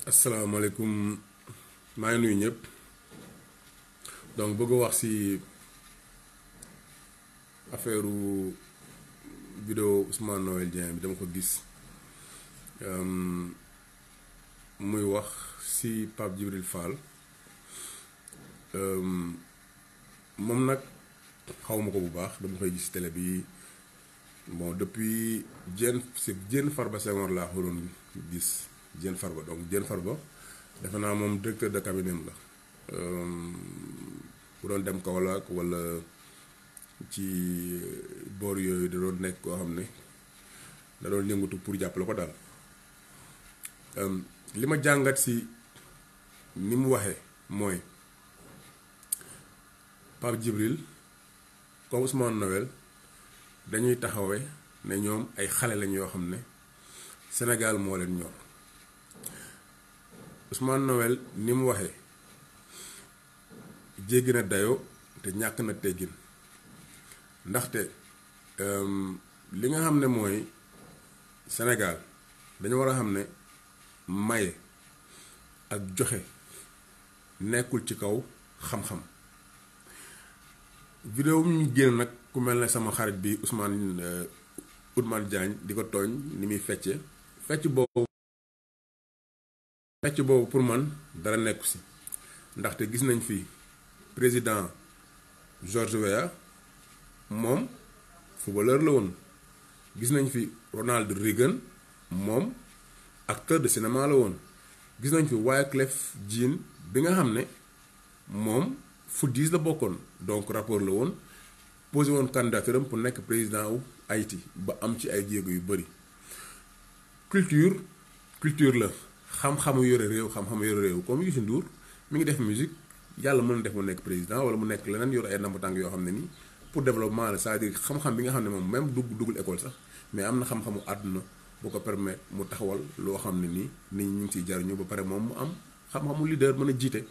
asalaamaaleykum maa ngi nuyu ñëpp donc bëgg wax ci affaire vidéo Ousmane Noël Dieng bi dama ko gis muy wax ci Pape Djibril Fall moom nag xawma ko bu baax dama koy gis télé bi bon depuis Diène Farba Senghor laa ko doon gis Diène Farba donc Diène Farba defe naa moom directeur de cabinet la bu doon dem Kaolack wala ci boor yooyu da doon nekk koo xam ne da doon yëngatu pour jàppale ko daal li ma jàngat ci ni mu waxee mooy Pape Djibril comme Ousmane Noël dañuy taxawe ne ñoom ay xale lañ yoo xam ne Sénégal moo leen ñor Ousmane Noël ni mu waxee jéggi na dayoo te ñàkk na teggin ndaxte li nga xam ne mooy Sénégal dañu war a xam ne maye ak joxe nekkul ci kaw xam-xam vidéo mu ñu génn nag ku mel ne sama xarit bi Ousmane Diagne di ko tooñ ni muy fecc boobu pour man dara nekku si ndaxte gis nañ fi président George Weah moom footballeur la woon gis nañ fi Ronald Reagan moom acteur de cinéma la woon gis nañ fi Wyclef Jean bi nga xam ne moom football la bokkoon donc rapport la woon posé woon candidature am pour nekk président wu Haïti ba am ci ay jéego yu bëri culture la xam-xamu yore réew xam-xamu yore réew comme Youssou Ndour mi ngi def musique yàlla mën na def mu nekk président wala mu nekk leneen yor ay ndàmb tànk yoo xam ne nii pour développement la c'est-à-dire xam-xam bi nga xam ne moom même duggul école sax mais am na xam-xamu àdduna bu ko permettre mu taxawal loo xam ne nii nit ñi ñu ngi ciy jariñu ba pare moom mu am xam-xamu leader mën a jiite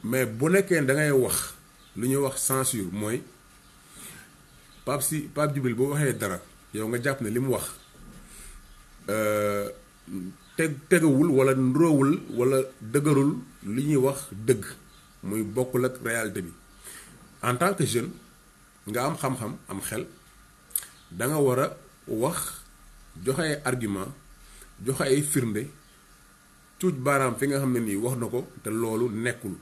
mais bu nekkee da ngay wax lu ñuy wax censure mooy Pape Djibril boo waxee dara yow nga jàpp ne li mu wax tegawul wala nduroowul wala dëgërul li ñuy wax dëgg muy bokkul ak réalité bi en tant que jeune nga am xam-xam am xel da nga war a wax joxe ay argument joxe ay firnde tuuj baaraam fi nga xam ne nii wax na ko te loolu nekkul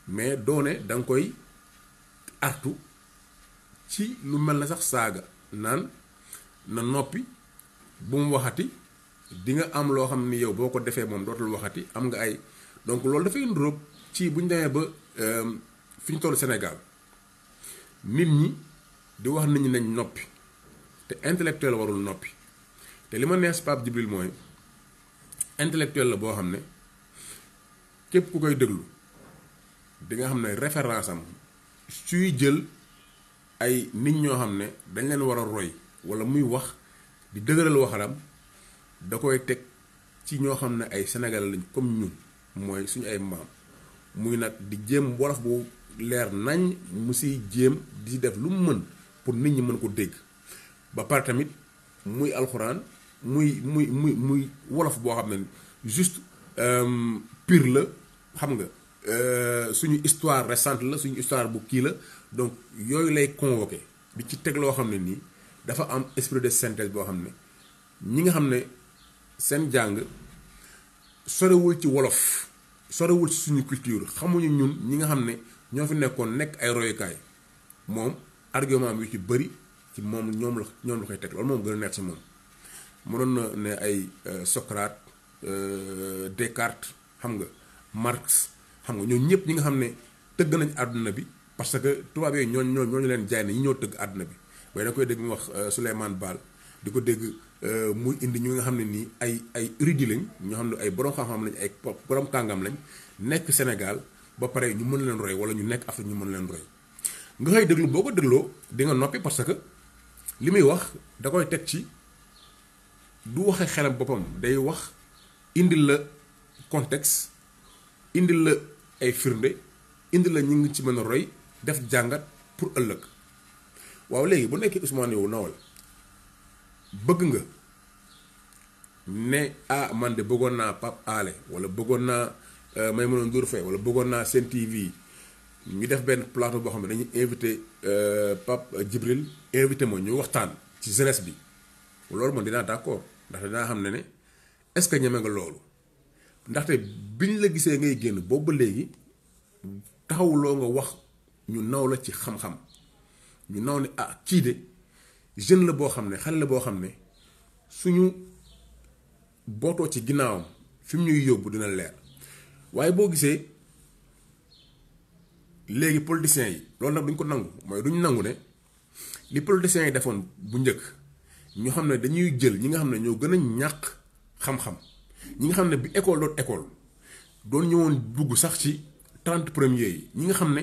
mais doone da nga koy artu ci lu mel na sax saaga naan na noppi bu mu waxati di nga am loo xam ni yow boo ko defee moom dootul waxati am nga ay donc loolu dafay ndróog ci bu ñu demee ba fi ñu toll Sénégal nit ñi di wax nit ñi nañ noppi te intellectuel warul noppi te li ma neex Pape Djibril mooy intellectuel la boo xam ne képp ku koy déglu di nga xam ne référence am suy jël ay nit ñoo xam ne dañ leen war a roy wala muy wax di dëgëral waxalam da koy teg ci ñoo xam ne ay Sénégalais lañ comme ñun mooy suñu ay maam muy nag di jéem wolof bu leer nañ mu siy jéem di def lu mu mën pour nit ñi mën ko dégg ba pare tamit muy alxuraan muy wolof boo xam ne juste pire la xam nga suñu histoire récente la suñu histoire bu kii la donc yooyu lay convoqué di ci teg loo xam ne nii dafa am esprit de synthèse boo xam ne ñi nga xam ne seen jàng sorewul ci wolof sorewul ci suñu culture xamuñu ñun ñi nga xam ne ñoo fi nekkoon nekk ay royukaay moom argument bi ci bëri ci moom ñoom la koy teg loolu moom gën a nekk ci moom mënoon na ne ay Socrate Descartes xam nga Marx xam nga ñooñu ñëpp ñi nga xam ne tëgg nañ àdduna bi parce que tubaab yooyu ñooñu leen jaay ne ñi ñoo tëgg àdduna bi waaye da koy dégg mu wax Souleymane Baal di ko dégg muy indi ñu nga xam ne nii ay érudit lañ ñoo xam ne ay borom xam-xam lañ ay borom kàngam lañ nekk Sénégal ba pare ñu mën leen roy wala ñu nekk Afrique ñu mën leen roy nga koy déglu boo ko dégloo di nga noppi parce que li muy wax da koy teg ci du waxe xelam boppam day wax indil la contexte indil la ay firnde indil la ñu ngi ci mën a roy def jàngat pour ëllëg waaw léegi bu nekkee Ousmane yow nawal bëgg nga ne ah man de bëggoon naa Pape Alé wala bëggoon naa Maïmouna Ndour Faye wala bëggoon naa Sen TV ñu def benn plateau boo xam ne dañuy invité Pape Djibril invité ma ñu waxtaan ci jeunesse bi loolu man dinaa d'accord ndax dinaa xam ne est-ce que ñeme nga loolu ndaxte biñ la gisee ngay génn boobu ba léegi taxawuloo nga wax ñu naw la ci xam-xam ñu naw ne ah kii de jeune la boo xam ne xale la boo xam ne suñu bootoo ci ginnaawam fi mu ñuy yóbbu dina leer waaye boo gisee léegi politiciens yi loolu nag duñ ko nangu mooy duñ nangu ne li politiciens yi defoon bu njëkk ñu xam ne dañuy jël ñi nga xam ne ñoo gën a ñàkk xam-xam ñi nga xam ne bi école doon école doon ñëwoon dugg sax ci 30 premiers yi ñi nga xam ne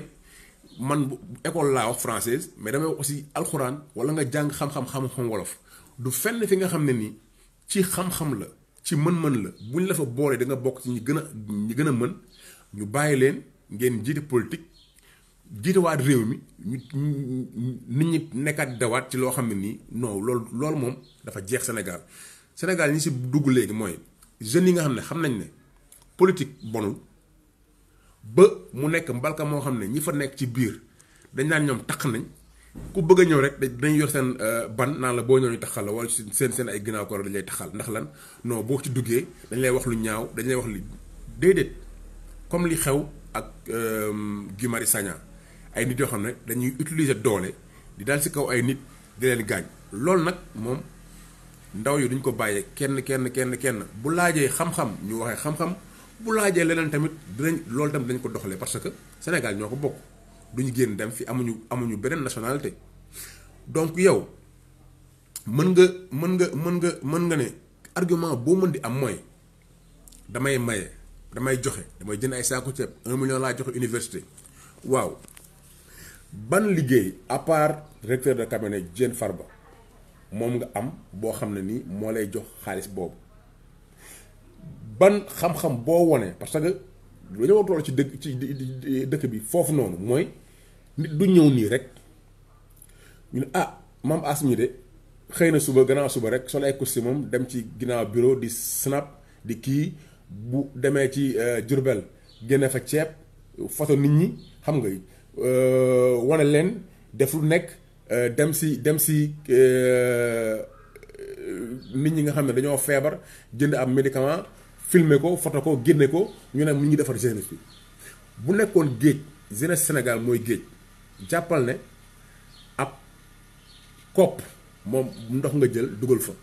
man école laa wax française mais damay wax aussi alxuraan wala nga jàng xam-xam wolof du fenn fi nga xam ne nii ci xam-xam la ci mën-mën la buñ la fa boole da nga bokk ci ñi gën a mën ñu bàyyi leen ngeen jiite politique jiitewaat réew mi nit ñi nekkaat dawaat ci loo xam ne nii non loolu moom dafa jeex Sénégal ñi si dugg léegi mooy jeunes yi nga xam ne xam nañ ne politique bonul ba mu nekk mbalka moo xam ne ñi fa nekk ci biir dañ naan ñoom taq nañ ku bëgg a ñëw rek dañ yor seen ban naan la boo ñëw ñu taxal la wala seen ay ginnaaw ko dañ lay taxal ndax lan non boo ci duggee dañ lay wax lu ñaaw dañ lay wax li déedéet comme li xew ak Guy Marius Sagna ay nit yoo xam ne dañuy utiliser doole di daal ci kaw ay nit di leen gaañ loolu nag moom ndaw yi duñ ko bàyyee kenn bu laajee xam-xam ñu waxee xam-xam bu laajee leneen tamit loolu tamit dañ ko doxalee parce que Sénégal ñoo ko bokk duñu génn dem fi amuñu beneen nationalité donc yow mën nga ne argument boo mën di am mooy damay maye damay joxe damay jënd ay saaku ceeb 1 million laa joxe université waaw ban liggéey à part directeur de cabinet Diène Farba moom nga am boo xam ne nii moo lay jox xaalis boobu ban xam-xam boo wone parce que dañoo toll ci dëkk bi foofu noonu mooy nit du ñëw nii rek ñu ne ah maam Asmi de xëy na suba gannaaw suba rek sol ay costume moom dem ci ginnaaw bureau di snap di kii bu demee ci Jurbel génne fa ceeb photo nit ñi xam nga wane leen def lu nekk dem si nit ñi nga xam ne dañoo feebar jënd am médicament filmer ko photo ko génne ko ñu ne mu ngi defar jeunesse bi bu nekkoon géej jeunesse Sénégal mooy géej jàppal ne ab kopp moom ndox nga jël dugal fa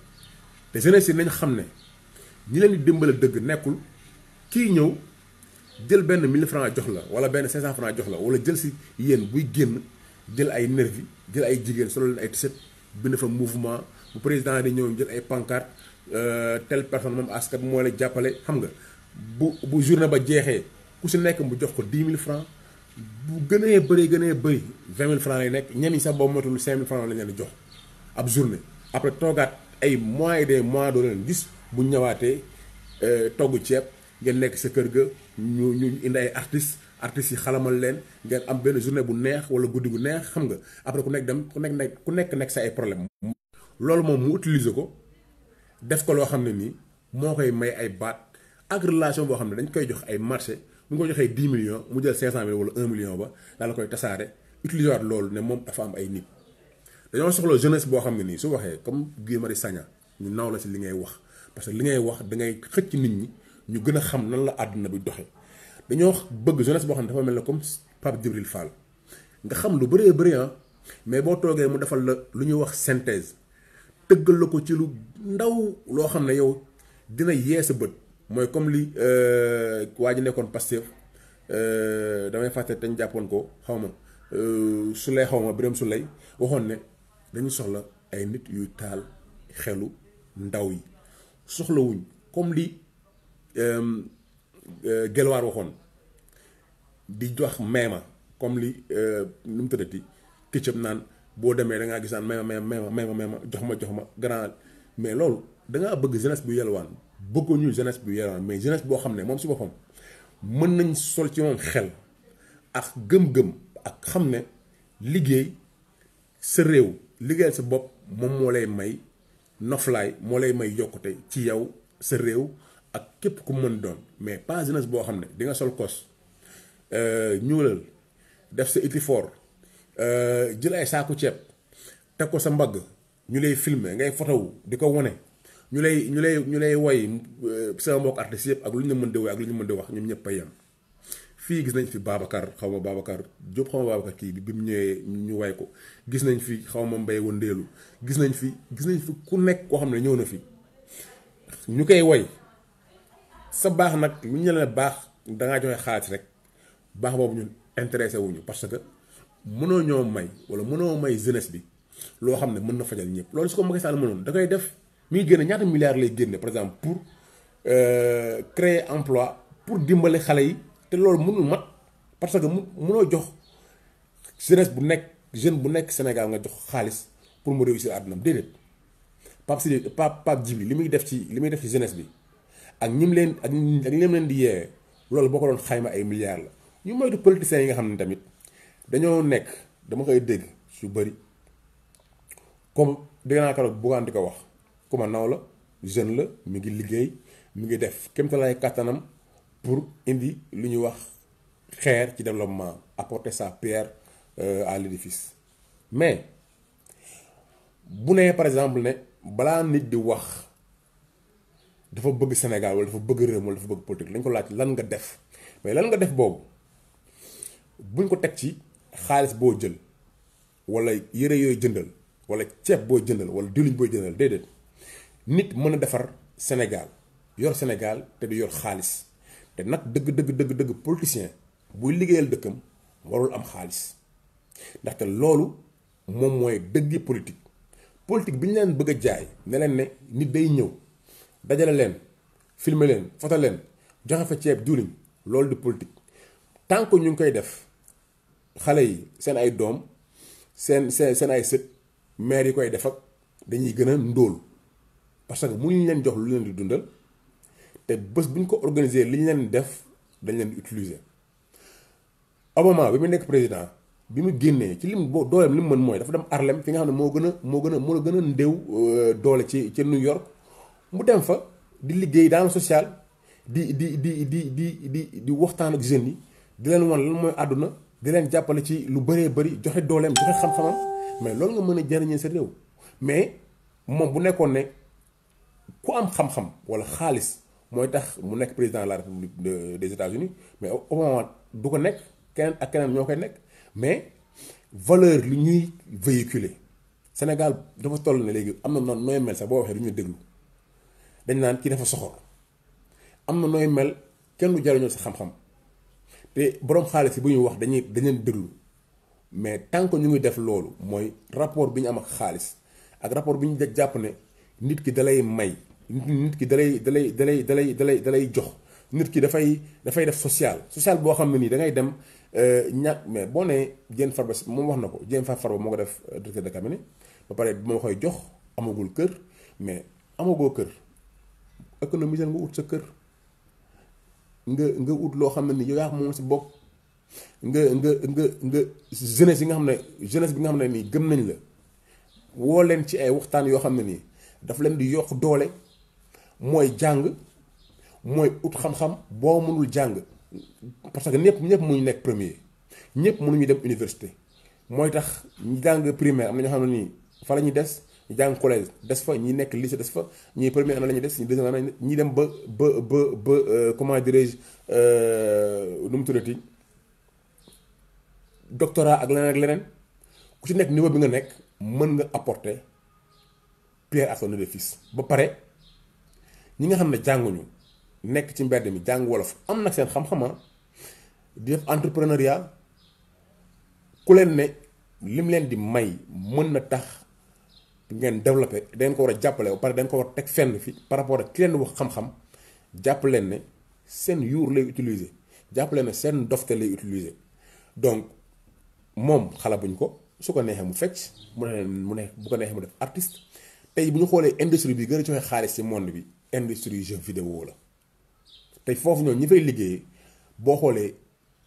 te jeunesse yi nañ xam ne ñi leen di dimbale dëgg nekkul kii ñëw jël benn 1000 francs jox la wala benn 500 francs jox la wala jël si yéen buy génn jël ay nervi jël ay jigéen solo leen ay tiset bind fa mouvement bu président di ñëw jël ay pancarte telle personne moom askan moo la jàppale xam nga bu journée ba jeexee ku si nekk mu jox ko 10 000 francs bu gënee bëri 20 000 francs lay nekk ñenn ñi sax boobu matul 5 000 francs la leen di jox ab journée après toogaat ay mois et des mois doo leen gis bu ñëwaatee togg ceeb ngeen nekk sa kër ga ñu indi ay artistes yi xalamal leen ngeen am benn journée bu neex wala guddi gu neex xam nga après ku nekk sa ay problème loolu moom mu utiliser ko def ko loo xam ne nii moo koy may ay baat ak relation boo xam ne dañ koy jox ay marché bu ñu ko joxee 10 millions mu jël 500 000 wala 1 million ba daal la koy tasaare utiliser waat loolu ne moom dafa am ay nit dañoo soxla jeunesse boo xam ne nii su waxee comme Guy Marius Sagna ñu naw la si li ngay wax parce que li ngay wax da ngay xëcc nit ñi ñu gën a xam nan la àdduna bi doxee dañoo bëgg jeunesse boo xam ne dafa mel ne comme Pape Djibril Fall nga xam lu bëree bëri mais boo toogee mu defal la lu ñuy wax synthèse tëggal la ko ci lu ndaw loo xam ne yow dina yee sa bët mooy comme li waa ji nekkoon Pastef damay fàtte te ñu jàppoon ko xaw ma Souley xaw ma Birame Souley waxoon ne dañu soxla ay nit yuy taal xelu ndaw yi soxlawuñ comme li Gelwaar waxoon di jox meema comme li nu mu tëddati këccëb naan boo demee da ngaa gis naan meema jox ma grand mais loolu da ngaa bëgg jeunesse bu yelwaan bëgguñu jeunesse bu yelwaan mais jeunesse boo xam ne moom si boppam mën nañ sol ci moom xel ak gëm-gëm ak xam ne liggéey sa réew liggéeyal sa bopp moom moo lay may noflaay moo lay may yokkute ci yow sa réew ak képp ku mën doon mais pas jeunesse boo xam ne di nga sol kos ñuulal def sa iti fort jël ay saaku ceeb teg ko sa mbagg ñu lay filmer ngay photo di ko wone ñu lay woy sama mbokk artistes yëpp ak lu ñu mën di woy ak lu ñu mën di wax ñoom ñëpp a yem. fii gis nañ fi Babacar xaw ma Babacar Diop xaw ma Babacar kii bi mu ñëwee ñu way ko gis nañ fi xaw ma Mbaye Wëndeelu gis nañ fi ku nekk koo xam ne ñëw na fi ñu koy woy sa baax nag lu ñu la baax dangaa joxe xaalis rek baax boobu ñun intéressé wuñu parce que mënoo ñoo may wala mënoo may jeunesse bi loo xam ne mën na fajal ñëpp loolu su ko Macky Sall mënoon da koy def muy génne ñaata milliards lay génne par exemple pour créer emploi pour dimbale xale yi te loolu mënul mat parce que mënoo jox jeunesse bu nekk jeune bu nekk Sénégal nga jox xaalis pour mu réussir àddunam déedéet Pape Djibi li muy def ci jeunesse bi ak ñim leen ak lim leen di yeewee loolu boo ko doon xayma ay milliards la ñu moytu politiciens yi nga xam ne tamit dañoo nekk dama koy dégg su bëri comme dégg naa keroog Bougane di ko wax ku ma naw la jeune la mi ngi liggéey mi ngi def kéemtalaay kàttanam pour indi lu ñuy wax xeer ci développement apporter sa pierre à l'édifice mais bu nee par exemple ne balaa nit di wax dafa bëgg Sénégal wala dafa bëgg réew wala dafa bëgg politique lañ ko laaj lan nga def mais lan nga def boobu buñ ko teg ci xaalis boo jël wala yëre yooyu jëndal wala ceeb boo jëndal wala diwlin boo jëndal déedéet nit mën a defar Sénégal te du yor xaalis te nag dëgg politicien buy liggéeyal dëkkam warul am xaalis ndaxte loolu moom mooy dëggi politique bi ñu leen bëgg a jaay ne leen ne nit day ñëw dajale leen filmer leen foto leen joxe fa ceeb diwlin loolu di politique tant que ñu ngi koy def xale yi seen ay doom seen ay sët maire yi koy def ak dañuy gën a ndóol parce que mënuñ leen jox lu leen di dundal te bés bu ñu ko organiser li ñu leen def dañ leen di utiliser. Obama bi mu nekk président bi mu génnee ci lim dooleem li mu mën mooy dafa dem Harlem fi nga xam ne moo gën a ndéew doole ci New York mu dem fa di liggéey dans le social di waxtaan ak jeunes yi di leen wan lan mooy àdduna di leen jàppale ci lu bëree bëri joxe dooleem joxe xam-xamam mais loolu nga mën a jariñee sa réew mais moom bu nekkoon ne ku am xam-xam wala xaalis mooy tax mu nekk président de la République des États-Unis mais Obama du ko nekk keneen ak keneen ñoo koy nekk mais valeur lu ñuy véhiculer Sénégal dafa toll ne léegi am na noonu nooy mel sax boo waxee du ñu déglu dañ naan kii dafa soxor am na nooy mel kenn du jariñoo sa xam-xam te boroom xaalis yi bu ñuy wax dañ leen déglu mais tant que ñu ngi def loolu mooy rapport bi ñu am ak xaalis ak rapport bi ñu jàpp ne nit ki dalay may nit ki dalay jox nit ki dafay def social boo xam ne nii da ngay dem ñàkk mais boo nee Diène Farba moom wax na ko Diène Farba moo ko def directeur de cabinet ba pare bi ma koy jox amagul kër mais amagoo kër économiser nga ut sa kër nga ut loo xam ne ni yow yaa moom si bopp nga jeunesse yi nga xam ne jeunesse bi nga xam ne nii gëm nañ la woo leen ci ay waxtaan yoo xam ne nii daf leen di yokk doole mooy jàng mooy ut xam-xam boo mënul jàng parce que ñëpp mënuñu nekk premier ñëpp mënuñu dem université mooy tax ñi jàng primaire am na ñoo xam ne nii fa la ñuy des ñu jàng collège des fa ñi nekk lycée des fa ñi première année la ñuy des ñi deuxième année ñi dem ba comment dirais-je nu mu tuddati doctorat ak leneen ku ci nekk niveau bi nga nekk mën nga apporter pierre à son édifice ba pare ñi nga xam ne jànguñu nekk ci mbedd mi jàng wolof am nag seen xam-xama di def entrepreneuriat ku leen ne lim leen di may mën na tax ngeen développé dangeen ko war a jàppale ba pare dangeen ko war a teg fenn fi par rapport ak ki leen wax xam-xam jàpp leen ne seen yuur lay utiliser jàpp leen ne seen dofte lay utiliser donc moom xala buñ ko su ko neexee mu fecc mu ne bu ko neexee mu def artiste tey bu ñu xoolee industrie bi gën a joxe xaalis ci monde bi industrie jeu vidéo la tey foofu ñoom ñi fay liggéey boo xoolee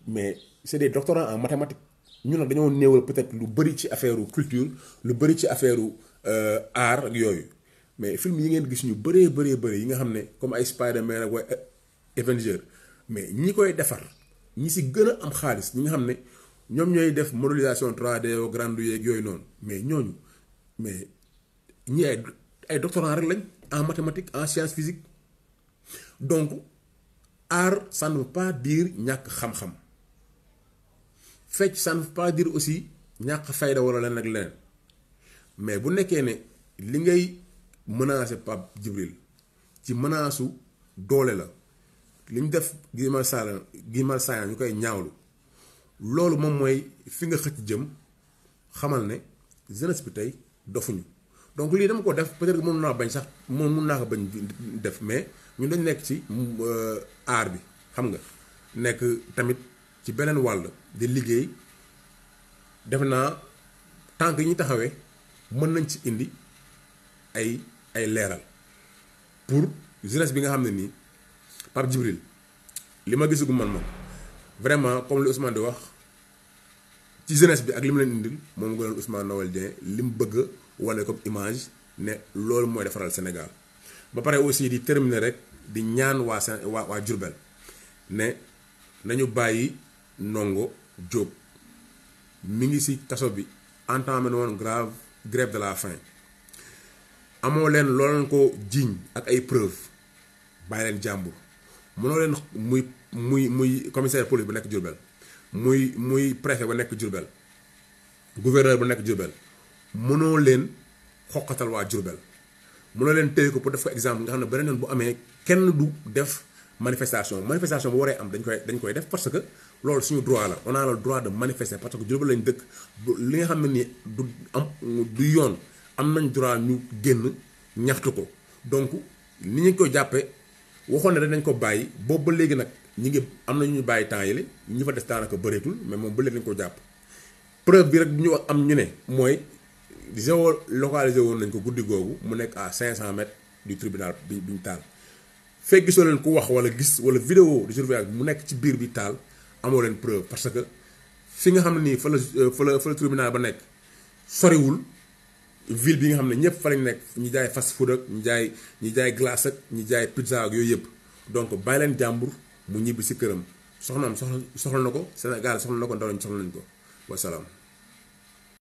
mais c'est des doctorants en mathématiques ñu nag dañoo néewal peut-être lu bëri ci affaire culture lu bëri ci affaire art ak yooyu mais film yi ngeen gis ñu bëree yi nga xam ne comme ay Spider-Man ak waaye Avenger mais ñi koy defar ñi si gën a am xaalis ñi nga xam ne ñoom ñooy def modélisation 3D au grande yeeg yooyu noonu mais ñooñu mais ñi ay doctorants rek lañ en mathématiques en sciences physiques donc art ça ne veut pas dire ñàkk xam-xam fecc ça ne veut pas dire aussi ñàkk fayda wala leneen ak leneen mais bu nekkee ne li ngay menacer Pape Djibril ci menace doole la li ñu def Guy Marius Sagna ñu koy ñaawlu loolu moom mooy fi nga xëcc jëm xamal ne jeunesse bi tey dofuñu donc lii dama ko def peut-être mën naa bañ sax mën naa ko bañ def mais ñun dañ nekk ci art bi xam nga nekk tamit ci beneen wàll di liggéey def naa tànk yi ñu taxawee mën nañ ci indi ay leeral pour jeunesse bi nga xam ne nii Pape Djibril li ma gisagu man moom vraiment comme li Ousmane di wax ci jeunesse bi ak li mu leen indil moom gënoon Ousmane Noël Dieng li mu bëgg a wane comme image ne loolu mooy defaral Sénégal ba pare aussi di terminer rek di ñaan waa Diourbel ne nañu bàyyi Ndongo Diop mi ngi ci kaso bi entamé woon grève de la faim amoo leen loo leen ko jiiñ ak ay preuve bàyyi leen jàmbur mënoo leen muy commissaire police bu nekk Diourbel muy préfet ba nekk Diourbel gouverneur bu nekk Diourbel mënoo leen xoqatal waa Diourbel mënoo leen téye ko pour def ko exemple nga xam ne beneen yoon bu amee kenn du def manifestation bu waree am dañ koy def parce que loolu suñu droit la on a le droit de manifester parce que Diourbel lañ dëkk li nga xam ne nii du yoon am nañ droit ñu génn ñaxtu ko donc ni ñu koy jàppee waxoon ne dañ ko bàyyi boobu ba léegi nag ñi ngi am na ñu bàyyi temps yële ñi fa des daanaka bëreetul mais moom ba léegi dañ ko jàpp preuve bi rek ñu am ñu ne mooy géolocalisé woon nañ ko guddi googu mu nekk à 500 mètres du tribunal bi ñu taal fekk gisoo leen ku wax wala gis wala vidéo de surveillance mu nekk ci biir bi taal amoo leen preuve parce que fi nga xam ne nii fa la tribunal ba nekk soriwul ville bi nga xam ne ñëpp fa lañ nekk ñi jaay fast food ak ñi jaay glace ak ñi jaay pizza ak yooyu yëpp donc bàyyi leen jàmbur mu ñibbi si këram soxnaam soxla na ko Sénégal soxla na ko ndaw lañ soxla nañ ko wasalaam.